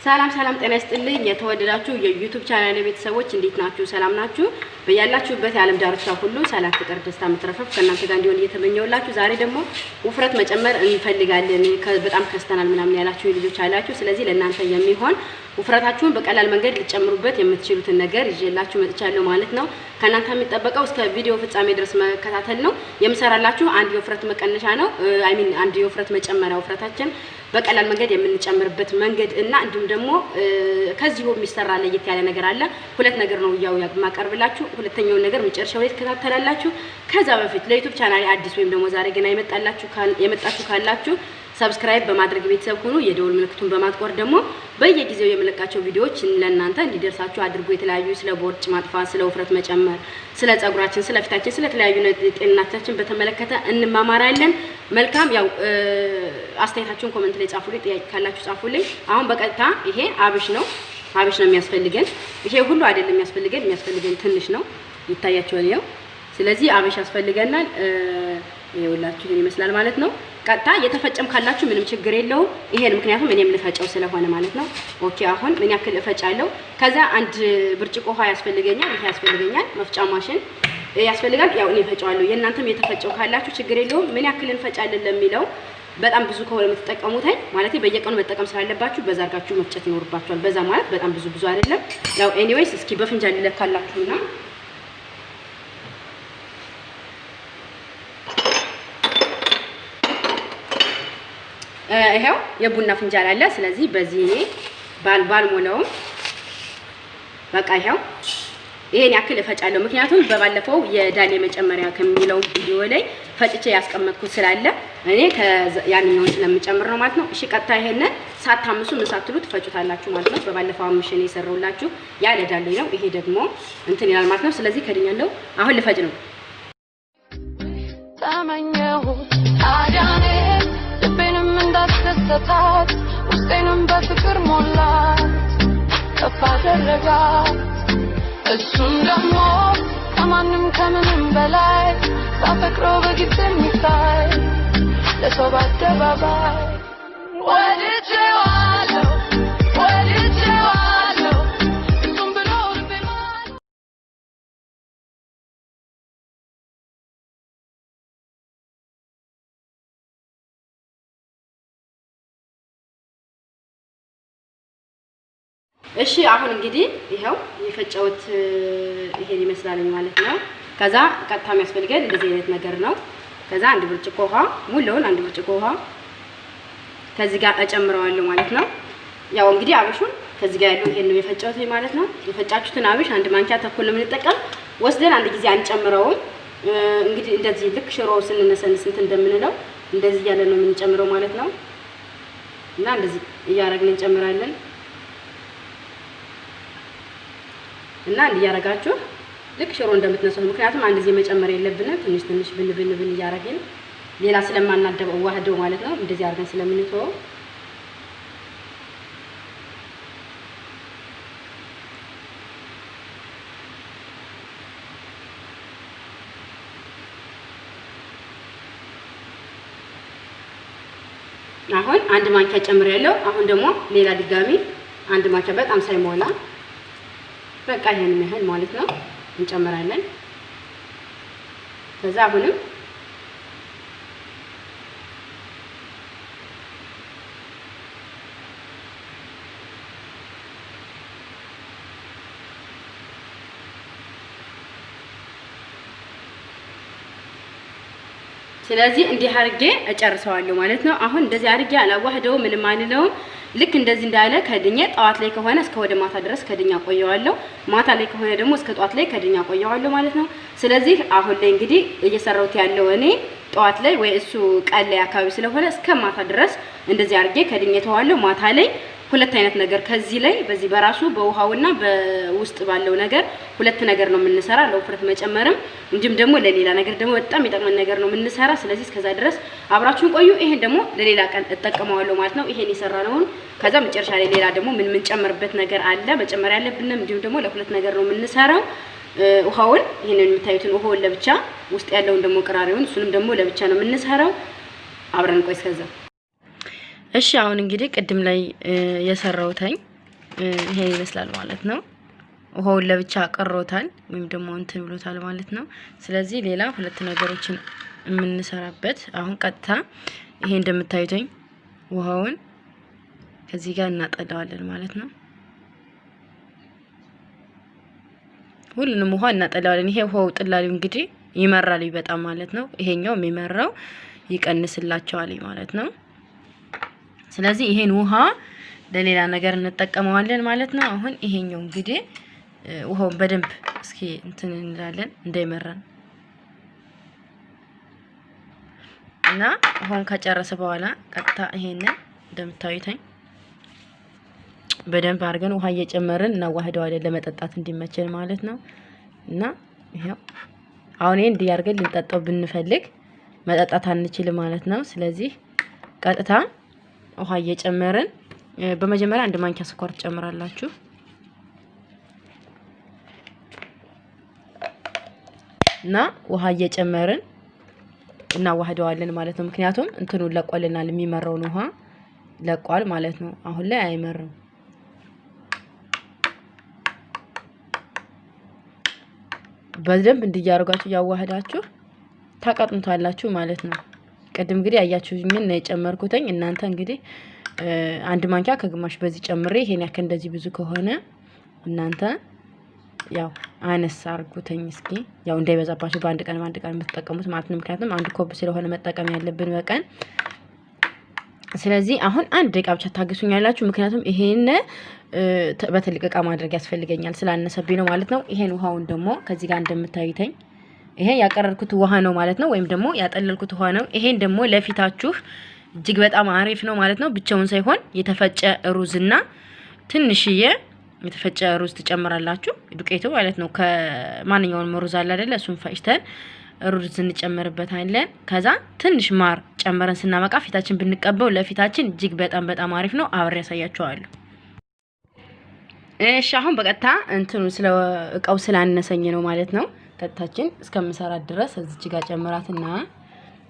ሰላም ሰላም ጤና ይስጥልኝ የተወደዳችሁ የዩቲዩብ ቻናል ቤተሰቦች እንዴት ናችሁ? ሰላም ናችሁ? በያላችሁበት የዓለም ዳርቻ ሁሉ ሰላም ፍቅር ደስታ መትረፈፍ ከእናንተ ጋር እንዲሆን እየተመኘሁላችሁ ዛሬ ደግሞ ውፍረት መጨመር እንፈልጋለን በጣም ከስተናል ምናምን ያላችሁ ልጆች አላችሁ። ስለዚህ ለእናንተ የሚሆን ውፍረታችሁን በቀላል መንገድ ልጨምሩበት የምትችሉትን ነገር ይዤላችሁ መጥቻለሁ ማለት ነው። ከእናንተ የሚጠበቀው እስከ ቪዲዮ ፍጻሜ ድረስ መከታተል ነው። የምሰራላችሁ አንድ የውፍረት መቀነሻ ነው። አንድ የውፍረት መጨመሪያ ውፍረታችን በቀላል መንገድ የምንጨምርበት መንገድ እና እንዲሁም ደግሞ ከዚሁ የሚሰራ ለየት ያለ ነገር አለ። ሁለት ነገር ነው ያው ማቀርብላችሁ። ሁለተኛው ነገር መጨረሻው ላይ ተከታተላላችሁ። ከዛ በፊት ለዩቲዩብ ቻናሌ አዲስ ወይም ደግሞ ዛሬ ገና የመጣችሁ ካላችሁ ሰብስክራይብ በማድረግ ቤተሰብ ሁኑ። የደወል ምልክቱን በማጥቆር ደግሞ በየጊዜው የምለቃቸው ቪዲዮዎች ለእናንተ እንዲደርሳችሁ አድርጉ። የተለያዩ ስለ ቦርጭ ማጥፋት፣ ስለ ውፍረት መጨመር፣ ስለ ጸጉራችን፣ ስለ ፊታችን፣ ስለ ተለያዩ ጤንነታችን በተመለከተ እንማማራለን። መልካም ያው አስተያየታችሁን ኮሜንት ላይ ጻፉልኝ። ጥያቄ ካላችሁ ጻፉልኝ። አሁን በቀጥታ ይሄ አብሽ ነው የሚያስፈልገን። ይሄ ሁሉ አይደለም የሚያስፈልገን ትንሽ ነው ይታያችኋል። ያው ስለዚህ አብሽ ያስፈልገናል። ይኸውላችሁ ይሄን ይመስላል ማለት ነው። ቀጥታ የተፈጨም ካላችሁ ምንም ችግር የለውም። ይሄን ምክንያቱም እኔም ልፈጨው ስለሆነ ማለት ነው። ኦኬ አሁን ምን ያክል እፈጫለሁ? ከዛ አንድ ብርጭቆ ውሃ ያስፈልገኛል። ይሄ ያስፈልገኛል። መፍጫ ማሽን ያስፈልጋል። ያው እኔ ፈጫዋለሁ። የእናንተም የተፈጨው ካላችሁ ችግር የለውም። ምን ያክል እንፈጫለን ለሚለው በጣም ብዙ ከሆነ የምትጠቀሙት ማለት በየቀኑ መጠቀም ስላለባችሁ በዛ አድርጋችሁ መፍጨት ይኖርባችኋል። በዛ ማለት በጣም ብዙ አይደለም። ያው ኤኒዌይስ እስኪ በፍንጃል ልለካላችሁና ይሄው የቡና ፍንጃል አለ። ስለዚህ በዚህ ባልሞላውም በቃ ይሄን ያክል እፈጫለሁ። ምክንያቱም በባለፈው የዳሌ መጨመሪያ ከሚለው ቪዲዮ ላይ ፈጭቼ ያስቀመጥኩት ስላለ እኔ ያንኛውን ስለምጨምር ነው ማለት ነው። እሺ ቀጥታ ይሄንን ሳታምሱ ምን ሳትሉ ትፈጩታላችሁ ማለት ነው። በባለፈው አምሽኔ የሰራውላችሁ ያ ለዳሌ ነው። ይሄ ደግሞ እንትን ይላል ማለት ነው። ስለዚህ ከድኛለሁ። አሁን ልፈጭ ነው። ተመኘሁት አዳኔ ልቤንም እንዳስደሰታት ውስጤንም በፍቅር ሞላት ከፍ አደረጋት። እሱም ደግሞ ከማንም ከምንም በላይ ሳፈቅረው በግልጽ የሚታይ ለሰው በአደባባይ ወድጄዋለሁ እሱም ብሎ ልቤ እሺ አሁን እንግዲህ ይሄው የፈጨውት ይሄን ይመስላል ማለት ነው። ከዛ ቀጥታ የሚያስፈልገን እንደዚህ አይነት ነገር ነው። ከዛ አንድ ብርጭቆ ውሃ ሙሉውን አንድ ብርጭቆ ውሃ ከዚህ ጋር እጨምረዋለሁ ማለት ነው። ያው እንግዲህ አብሹን ከዚህ ጋር ያለው ይሄን ነው የፈጨውት ማለት ነው። የፈጫችሁትን አብሽ አንድ ማንኪያ ተኩል ለምንጠቀም ወስደን አንድ ጊዜ አንጨምረውም። እንግዲህ እንደዚህ ልክ ሽሮ ስንነሰንስ እንደምንለው እንደዚህ ያለ ነው የምንጨምረው ማለት ነው። እና እንደዚህ እያረግን እንጨምራለን እና እንዲያረጋችሁ ልክ ሽሮ እንደምትነሱት። ምክንያቱም አንድ ጊዜ መጨመር የለብንም። ትንሽ ብን እያረግን ሌላ ስለማናደበው ዋህደው ማለት ነው። እንደዚህ አርገን ስለምንተው አሁን አንድ ማንኪያ ጨምሬያለሁ። አሁን ደግሞ ሌላ ድጋሚ አንድ ማንኪያ በጣም ሳይሞላ በቃ ይሄን ያህል ማለት ነው እንጨምራለን። ከዛ አሁንም ስለዚህ እንዲህ አርጌ እጨርሰዋለሁ ማለት ነው። አሁን እንደዚህ አርጌ አላዋህደው ምንም አንለውም። ልክ እንደዚህ እንዳለ ከድኜ ጧት ላይ ከሆነ እስከ ወደ ማታ ድረስ ከድኛ ቆየዋለሁ። ማታ ላይ ከሆነ ደግሞ እስከ ጧት ላይ ከድኛ ቆየዋለሁ ማለት ነው። ስለዚህ አሁን ላይ እንግዲህ እየሰራሁት ያለው እኔ ጧት ላይ ወይ እሱ ቀን ላይ አካባቢ ስለሆነ እስከ ማታ ድረስ እንደዚህ አርጌ ከድኜ ተዋለሁ። ማታ ላይ ሁለት አይነት ነገር ከዚህ ላይ በዚህ በራሱ በውሃውና በውስጥ ባለው ነገር ሁለት ነገር ነው የምንሰራ። ለውፍረት መጨመርም እንዲሁም ደግሞ ለሌላ ነገር ደግሞ በጣም የሚጠቅመን ነገር ነው የምንሰራ። ስለዚህ እስከዛ ድረስ አብራችሁን ቆዩ። ይሄን ደግሞ ለሌላ ቀን እጠቀመዋለሁ ማለት ነው። ይሄን የሰራነውን ከዛ መጨረሻ ላይ ሌላ ደግሞ ምን ጨምርበት ነገር አለ መጨመር ያለብንም እንዲሁም ደግሞ ለሁለት ነገር ነው የምንሰራው። ውሃውን ይሄንን የምታዩትን ውሃውን ለብቻ ውስጥ ያለውን ደግሞ ቅራሪውን እሱንም ደግሞ ለብቻ ነው የምንሰራው። አብረን ቆይ እስከዛ። እሺ አሁን እንግዲህ ቅድም ላይ የሰራውተኝ ይሄ ይመስላል ማለት ነው። ውሃውን ለብቻ ቀሮታል ወይም ደግሞ እንትን ብሎታል ማለት ነው። ስለዚህ ሌላ ሁለት ነገሮችን የምንሰራበት አሁን ቀጥታ ይሄ እንደምታዩትኝ ውሃውን ከዚህ ጋር እናጠላዋለን ማለት ነው። ሁሉንም ውሃ እናጠላዋለን። ይሄ ውሃው ጥላሉ እንግዲህ ይመራል በጣም ማለት ነው። ይሄኛው የሚመራው ይቀንስላቸዋል ማለት ነው። ስለዚህ ይሄን ውሃ ለሌላ ነገር እንጠቀመዋለን ማለት ነው። አሁን ይሄኛው እንግዲህ ውሃውን በደንብ እስኪ እንትን እንላለን እንዳይመራን እና ውሃውን ከጨረሰ በኋላ ቀጥታ ይሄንን እንደምታዩትኝ በደንብ አድርገን ውሃ እየጨመርን እናዋህደዋለን ለመጠጣት እንዲመቸን ማለት ነው። እና ይሄው አሁን ይሄን እንዲያርገን ልንጠጣው ብንፈልግ መጠጣት አንችልም ማለት ነው። ስለዚህ ቀጥታ ውሃ እየጨመርን በመጀመሪያ አንድ ማንኪያ ስኳር ትጨምራላችሁ እና ውሃ እየጨመርን እናዋህደዋለን ማለት ነው። ምክንያቱም እንትኑን ለቆልናል፣ የሚመረውን ውሃ ለቋል ማለት ነው። አሁን ላይ አይመርም። በደንብ እንዲያርጋችሁ ያዋህዳችሁ ታቀጥኑታላችሁ ማለት ነው። ቅድም እንግዲህ አያችሁኝ ምን ነው የጨመርኩትኝ። እናንተ እንግዲህ አንድ ማንኪያ ከግማሽ በዚህ ጨምሬ ይሄን ያክል እንደዚህ ብዙ ከሆነ እናንተ ያው አነስ አርጉትኝ እስኪ ያው እንዳይበዛባችሁ በአንድ ቀን የምትጠቀሙት ማለት ነው። ምክንያቱም አንድ ኮብ ስለሆነ መጠቀም ያለብን በቀን። ስለዚህ አሁን አንድ ደቂቃ ብቻ ታገሱኛላችሁ። ምክንያቱም ይሄን በትልቅ እቃ ማድረግ ያስፈልገኛል ስላነሰብኝ ነው ማለት ነው። ይሄን ውሃውን ደግሞ ከዚህ ጋር እንደምታዩተኝ ይሄ ያቀረርኩት ውሃ ነው ማለት ነው። ወይም ደግሞ ያጠለልኩት ውሃ ነው። ይሄን ደግሞ ለፊታችሁ እጅግ በጣም አሪፍ ነው ማለት ነው። ብቻውን ሳይሆን የተፈጨ ሩዝና ትንሽዬ የተፈጨ ሩዝ ትጨምራላችሁ፣ ዱቄቱ ማለት ነው። ከማንኛውም ሩዝ አለ አይደለ? እሱን ፈጭተን ሩዝ እንጨምርበታለን። ከዛ ትንሽ ማር ጨምረን ስናበቃ ፊታችን ብንቀበው ለፊታችን እጅግ በጣም አሪፍ ነው። አብሬ ያሳያችኋለሁ። እሺ አሁን በቀጥታ እንትኑ ስለ እቃው ስላነሰኝ ነው ማለት ነው። ቀጥታችን እስከምሰራት ድረስ እዚች ጋር ጨምራትና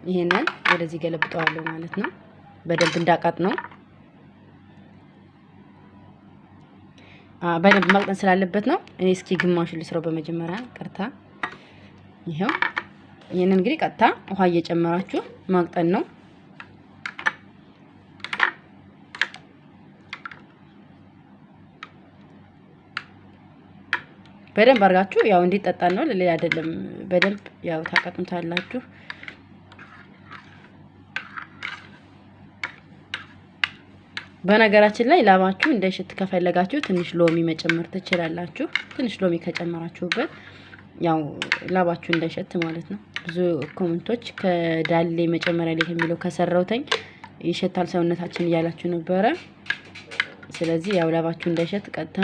ይሄንን ወደዚህ ገለብጠዋለሁ ማለት ነው። በደንብ እንዳቃጥ ነው። በደንብ ማቅጠን ስላለበት ነው። እኔ እስኪ ግማሹን ልስራው በመጀመሪያ ቀርታ። ይሄው ይሄንን እንግዲህ ቀጥታ ውሃ እየጨመራችሁ ማቅጠን ነው። በደንብ አርጋችሁ ያው እንዲጠጣ ነው፣ ለሌላ አይደለም። በደንብ ያው ታቀጥኑታላችሁ። በነገራችን ላይ ላባችሁ እንዳይሸት ከፈለጋችሁ ትንሽ ሎሚ መጨመር ትችላላችሁ። ትንሽ ሎሚ ከጨመራችሁበት ያው ላባችሁ እንዳይሸት ማለት ነው። ብዙ ኮሜንቶች ከዳሌ መጨመሪያ ላይ የሚለው ከሰራውተኝ ይሸታል ሰውነታችን እያላችሁ ነበረ። ስለዚህ ያው ላባችሁ እንዳይሸት ቀጥታ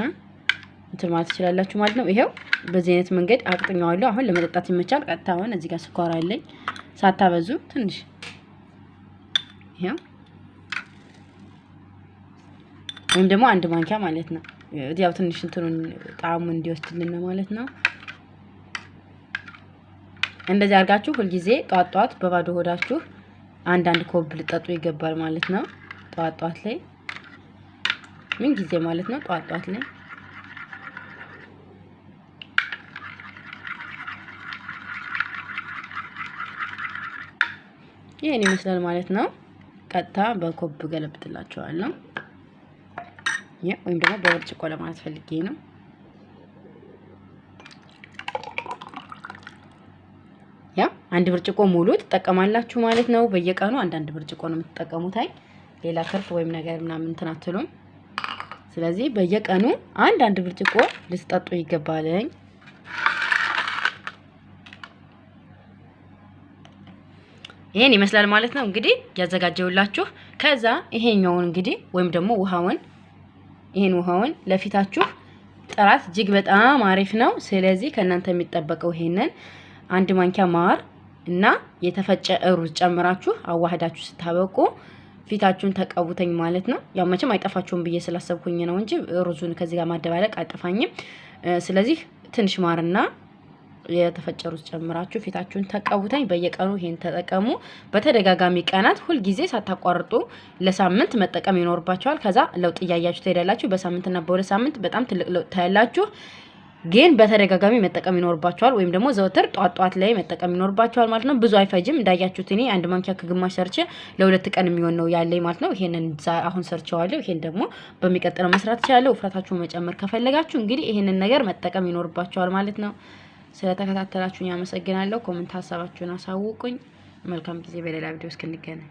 እንትን ማለት ትችላላችሁ ማለት ነው። ይሄው በዚህ አይነት መንገድ አቅጥኛዋለሁ። አሁን ለመጠጣት ይመቻል። ቀጥታ አሁን እዚህ ጋር ስኳር አለኝ፣ ሳታበዙ ትንሽ ይሄው ወይም ደግሞ አንድ ማንኪያ ማለት ነው። ያው ትንሽ እንትኑን ጣዕሙን እንዲወስድልን ማለት ነው። እንደዚህ አድርጋችሁ ሁልጊዜ ጧት በባዶ ሆዳችሁ አንድ ኮብ ልጠጡ ይገባል ማለት ነው። ጧት ላይ ምን ጊዜ ማለት ነው። ጧት ላይ ይሄን ይመስላል ማለት ነው። ቀጥታ በኮብ ገለብጥላችኋለሁ። ወይም ደግሞ በብርጭቆ ለማለት ፈልጌ ነው። ያ አንድ ብርጭቆ ሙሉ ትጠቀማላችሁ ማለት ነው። በየቀኑ አንዳንድ ብርጭቆ ነው የምትጠቀሙት። አይ ሌላ ከርፍ ወይም ነገር ምናምን እንትን አትሉም። ስለዚህ በየቀኑ አንዳንድ ብርጭቆ ልትጠጡ ይገባልኝ። ይሄን ይመስላል ማለት ነው እንግዲህ ያዘጋጀውላችሁ። ከዛ ይሄኛውን እንግዲህ ወይም ደግሞ ይሄን ውሃውን ለፊታችሁ ጥራት እጅግ በጣም አሪፍ ነው። ስለዚህ ከእናንተ የሚጠበቀው ይሄንን አንድ ማንኪያ ማር እና የተፈጨ ሩዝ ጨምራችሁ አዋህዳችሁ ስታበቁ ፊታችሁን ተቀቡተኝ ማለት ነው። ያው መቼም አይጠፋችሁም ብዬ ስላሰብኩኝ ነው እንጂ ሩዙን ከዚህ ጋር ማደባለቅ አይጠፋኝም። ስለዚህ ትንሽ ማርና የተፈጨሩት ጨምራችሁ ፊታችሁን ተቀቡታኝ። በየቀኑ ይሄን ተጠቀሙ በተደጋጋሚ ቀናት ሁሉ ጊዜ ሳታቋርጡ ለሳምንት መጠቀም ይኖርባችኋል። ከዛ ለውጥ ያያችሁ ትሄዳላችሁ። በሳምንትና በሁለት ሳምንት በጣም ትልቅ ለውጥ ታያላችሁ። ግን በተደጋጋሚ መጠቀም ይኖርባችኋል ወይም ደግሞ ዘወትር ጧት ላይ መጠቀም ይኖርባችኋል ማለት ነው። ብዙ አይፈጅም። እንዳያችሁት እኔ አንድ ማንኪያ ከግማሽ ሰርቼ ለሁለት ቀን የሚሆን ነው ያለኝ ማለት ነው። ይሄንን አሁን ሰርቼዋለሁ። ይሄን ደግሞ በሚቀጥለው መስራት ይችላል። ውፍረታችሁን መጨመር ከፈለጋችሁ እንግዲህ ይሄንን ነገር መጠቀም ይኖርባችኋል ማለት ነው። ስለተከታተላችሁኝ አመሰግናለሁ። ኮሜንት ሀሳባችሁን አሳውቁኝ። መልካም ጊዜ። በሌላ ቪዲዮ እስክንገናኝ